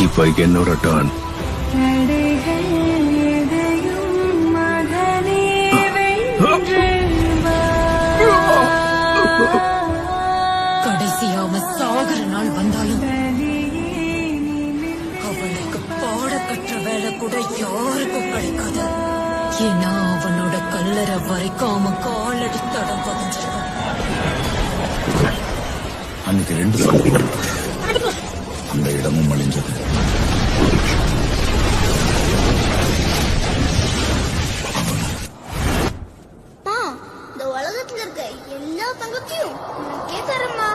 25 என்னோட டர்ன். கடைசியா அவன் சாகுற நாள் வந்தாலும் அவனுக்கு பாட கற்ற வேலை கூட யாருக்கும் கிடைக்காது. ஏன்னா அவனோட கல்லறை வரைக்கும் அவன் காலடி தடம் பதிஞ்சிருக்கான். அன்னைக்கு 2 சம்பவம், அந்த இடமும் அழிஞ்சது. இந்த உலகத்துல இருக்க எல்லா தங்கத்தையும் உனக்கே தரமா.